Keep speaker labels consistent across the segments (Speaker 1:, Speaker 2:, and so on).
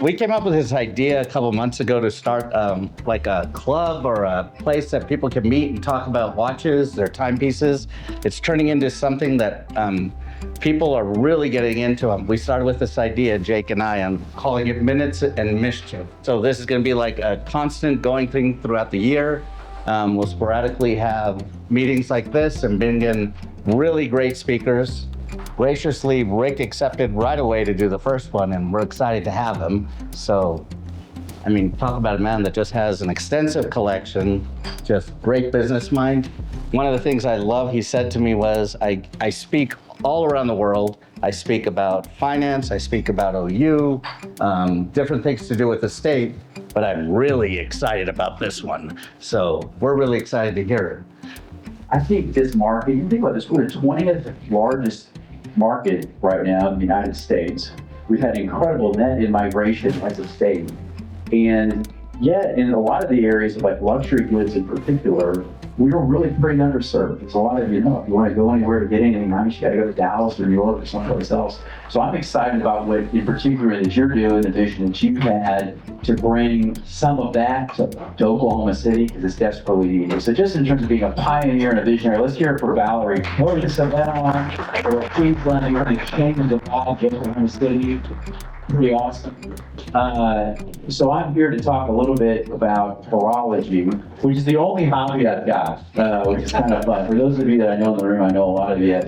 Speaker 1: we came up with this idea a couple months ago to start like a club or a place that people can meet and talk about watches, their timepieces. It's turning into something that people are really getting into. We started with this idea, Jake and I, on calling it Minutes and Mischief. So this is going to be like a constant going thing throughout the year. We'll sporadically have meetings like this and bring in really great speakers. Graciously, Rick accepted right away to do the first one, and we're excited to have him. So, I mean, talk about a man that just has an extensive collection, just great business mind. One of the things I love he said to me was, I speak all around the world. I speak about finance, I speak about OU, different things to do with the state, but I'm really excited about this one. So we're really excited to hear it.
Speaker 2: I think this market, you think about this, we're the 20th largest market right now in the United States. We've had incredible net in-migration as a state. And yet, in a lot of the areas of like luxury goods in particular, we are really pretty underserved. As a lot of you know, if you want to go anywhere to get anything nice, you got to go to Dallas or New York or someplace else. So I'm excited about what, in particular, that you're doing, the vision that you've had to bring some of that to Oklahoma City, because it's desperately needed. So just in terms of being a pioneer and a visionary, let's hear it for Valerie. What is Savannah or Queensland, or the changes of all Oklahoma City? Pretty awesome. So I'm here to talk a little bit about horology, which is the only hobby I've got, which is kind of fun. For those of you that I know in the room, I know a lot of you,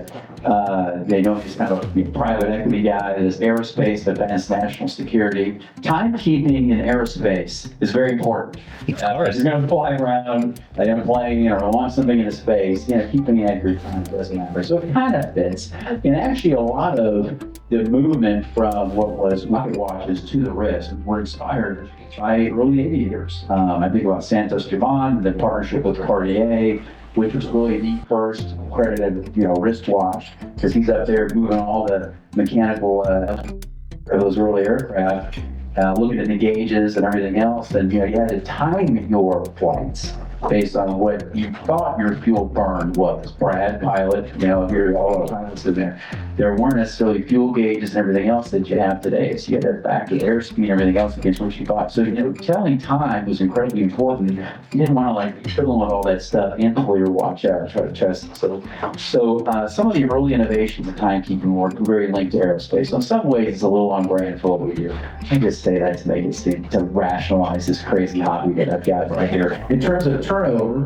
Speaker 2: they know he's kind of a private equity guy, this aerospace, defense, national security. Timekeeping in aerospace is very important. If you're going to fly around, like I'm flying, or launch something into space, keeping accurate time doesn't matter. So it kind of fits. And actually a lot of the movement from what was pocket watches to the wrist were inspired by early aviators. I think about Santos Dumont, the partnership with Cartier, which was really the first accredited, wristwatch, because he's up there moving all the mechanical of those early aircraft, looking at the gauges and everything else, and you had to time your flights based on what you thought your fuel burn was. Brad, pilot, here all the pilots in there. There weren't necessarily fuel gauges and everything else that you have today. So you had to factor airspeed and everything else against what you thought. So telling time was incredibly important. You didn't want to fiddle with all that stuff and pull your watch out and try to test it. So some of the early innovations in timekeeping were very linked to aerospace. So in some ways, it's a little on brand for what we do. I just say that to make it seem to rationalize this crazy hobby that I've got right here. In terms of turnover,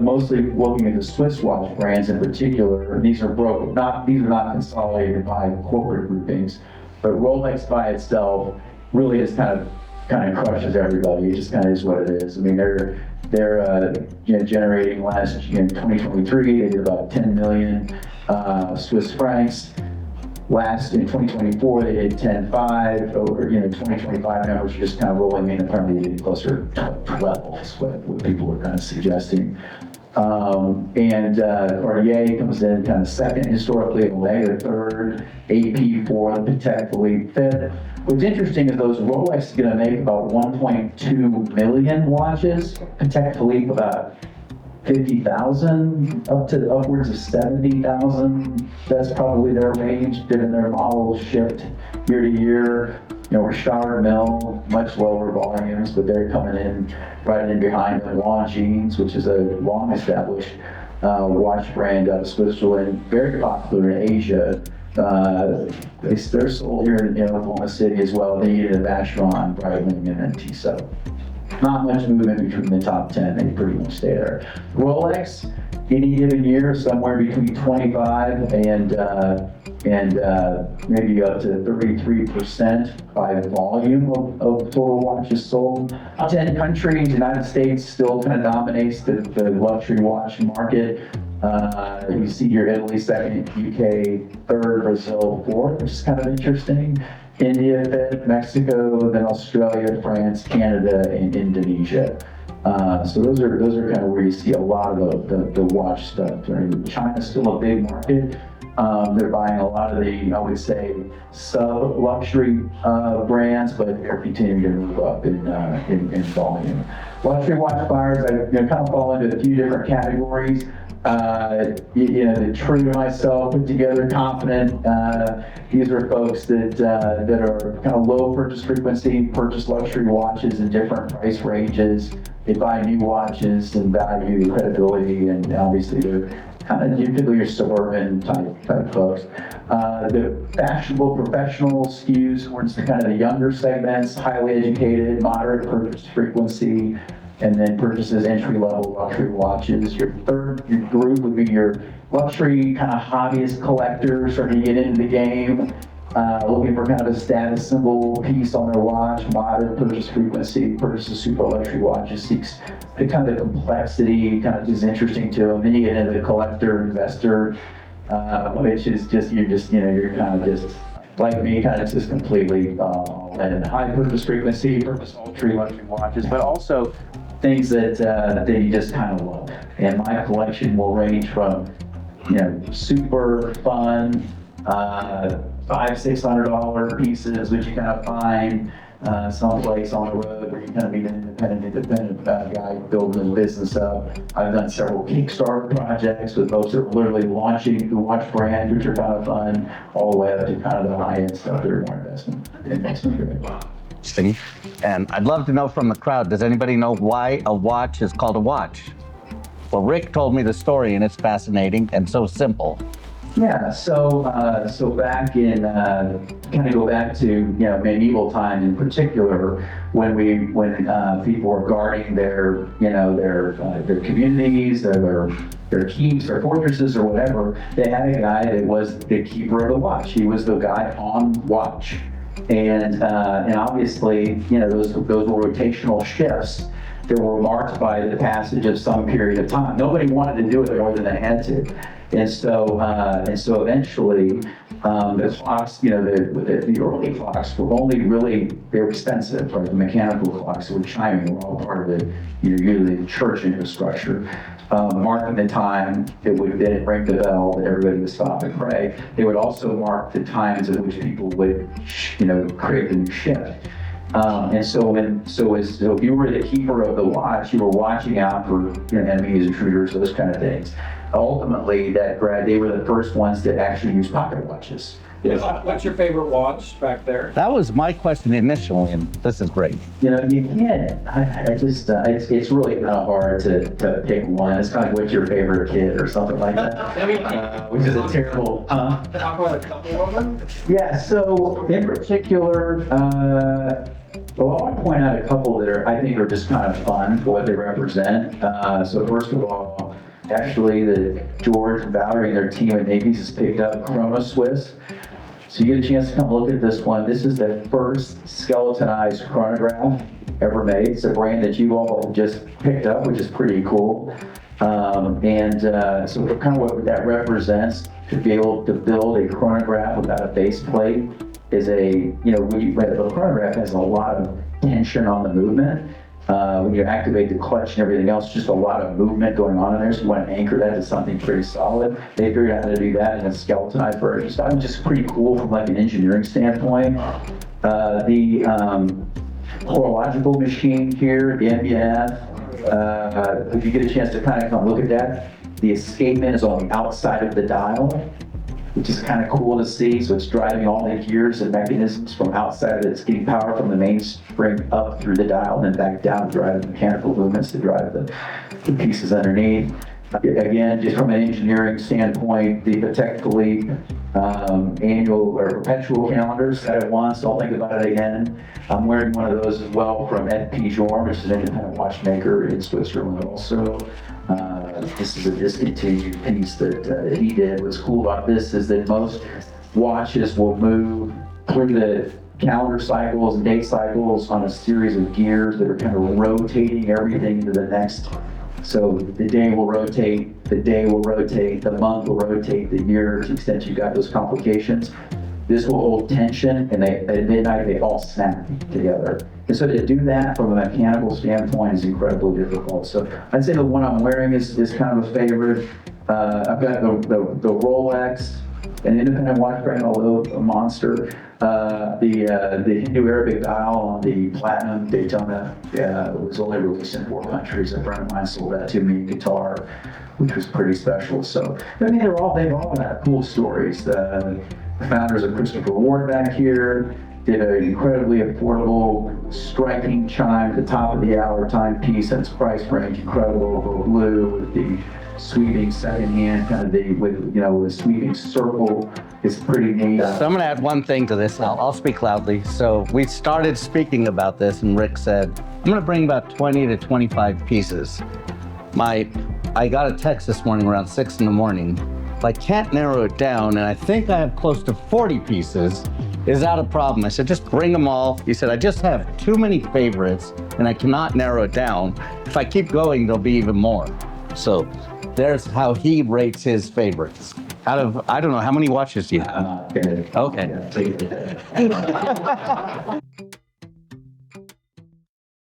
Speaker 2: mostly looking at the Swiss watch brands in particular. These are not consolidated by corporate groupings, but Rolex by itself really is kind of crushes everybody. It just kind of is what it is. I mean, they're generating last year in 2023, they did about 10 million Swiss francs. Last in 2024, they did 10.5. Over 2025 numbers are just kind of rolling in, and probably getting closer to 12 is what people are kind of suggesting. And Cartier comes in kind of second historically, Omega third, AP fourth, Patek Philippe fifth. What's interesting is those Rolex is going to make about 1.2 million watches, Patek Philippe about 50,000 up to upwards of 70,000. That's probably their range, given their models shift year to year. Richard Mille, much lower volumes, but they're coming in right in behind them. Longines, which is a long-established watch brand out of Switzerland, very popular in Asia. They're sold here in Oklahoma City as well. They needed a Vacheron, Breitling, and Tissot. Not much movement between the top 10. They pretty much stay there. Rolex, any given year, somewhere between 25 and maybe up to 33% by volume of total watches sold. 10 countries, United States still kind of dominates the luxury watch market. You see here Italy second, UK third, Brazil fourth, which is kind of interesting. India fifth, Mexico, then Australia, France, Canada, and Indonesia. So those are kind of where you see a lot of the watch stuff. China's still a big market. They're buying a lot of the, I would say, sub-luxury brands, but they're continuing to move up in volume. Luxury watch buyers, kind of fall into a few different categories. True to myself, put together, confident. These are folks that are kind of low purchase frequency, purchase luxury watches in different price ranges. They buy new watches and value credibility, and obviously they're kind of typically your suburban type folks. The fashionable professional skews towards the kind of the younger segments, highly educated, moderate purchase frequency, and then purchases entry-level luxury watches. Your group would be your luxury kind of hobbyist collectors starting to get into the game, looking for kind of a status symbol piece on their watch, moderate purchase frequency, purchases super luxury watches, seeks the kind of the complexity, kind of is interesting to them. Then you get into the collector, investor, which is you're kind of just like me, kind of just completely and high purchase frequency, purchase ultra luxury watches, but also things that you just kind of love. And my collection will range from, super fun, $500-$600 pieces, which you kind of find someplace on the road where you kind of be an independent guy building his business up. I've done several Kickstarter projects with folks that are literally launching the watch brand, which are kind of fun, all the way up to kind of the high-end stuff that are more investment grade.
Speaker 1: Interesting. And I'd love to know from the crowd, does anybody know why a watch is called a watch? Well, Rick told me the story, and it's fascinating and so simple.
Speaker 2: Yeah, so back in kind of go back to medieval time in particular, when people were guarding their communities, their keeps, their fortresses, or whatever, they had a guy that was the keeper of the watch. He was the guy on watch, and obviously those were rotational shifts that were marked by the passage of some period of time. Nobody wanted to do it more than they had to. And so eventually, the clocks, the early clocks were only really, they were expensive, right? The mechanical clocks that were chiming were all part of the, usually the church infrastructure. Marking the time, it would then ring the bell that everybody would stop and pray. They would also mark the times at which people would, create the new shift. So if you were the keeper of the watch, you were watching out for enemies, intruders, those kind of things. Ultimately, they were the first ones to actually use pocket watches.
Speaker 3: What's your favorite watch back there?
Speaker 1: That was my question initially, and this is great.
Speaker 2: You can't. It's really kind of hard to pick one. It's kind of what's your favorite kid or something like that, which is a terrible.
Speaker 3: Talk about a couple of them.
Speaker 2: Yeah. So in particular, I want to point out a couple that I think are just kind of fun for what they represent. So first of all, actually, the George and Valerie and their team at Navy's has picked up Chrono Swiss. So you get a chance to come look at this one. This is the first skeletonized chronograph ever made. It's a brand that you all just picked up, which is pretty cool. So kind of what that represents, to be able to build a chronograph without a base plate is when you read a chronograph has a lot of tension on the movement. When you activate the clutch and everything else, just a lot of movement going on in there. So you want to anchor that to something pretty solid. They figured out how to do that in a skeletonized version. So that was just pretty cool from like an engineering standpoint. The horological machine here, the MBNF, if you get a chance to kind of come look at that, the escapement is on the outside of the dial, which is kind of cool to see. So it's driving all the gears and mechanisms from outside of it. It's getting power from the mainspring up through the dial and then back down to drive the mechanical movements to drive the pieces underneath. Again, just from an engineering standpoint, the Patek Philippe annual or perpetual calendars set at once. Don't think about it again. I'm wearing one of those as well from Ed Pijorn, which is an independent watchmaker in Switzerland also. This is a discontinued piece that he did. What's cool about this is that most watches will move through the calendar cycles and date cycles on a series of gears that are kind of rotating everything into the next. So the day will rotate, the month will rotate, the year, to the extent you've got those complications. This will hold tension, and at midnight they all snap together. And so to do that from a mechanical standpoint is incredibly difficult. So I'd say the one I'm wearing is kind of a favorite. I've got the Rolex, an independent watch brand, although a monster. The Hindu Arabic dial on the Platinum Daytona was only released in 4 countries. A friend of mine sold that to me in Qatar. which was pretty special. So, I mean, they've all had cool stories. The founders of Christopher Ward back here did an incredibly affordable, striking chime at the top of the hour timepiece, and its price range incredible. The blue with the sweeping second hand, kind of the sweeping circle is pretty neat.
Speaker 1: So I'm going to add one thing to this. I'll speak loudly. So we started speaking about this, and Rick said, I'm going to bring about 20 to 25 pieces. I got a text this morning around 6 in the morning. If I can't narrow it down, and I think I have close to 40 pieces, is that a problem? I said, just bring them all. He said, I just have too many favorites, and I cannot narrow it down. If I keep going, there'll be even more. So there's how he rates his favorites. Out of, I don't know, how many watches do you have?
Speaker 2: Okay.
Speaker 1: Okay.
Speaker 2: Yeah.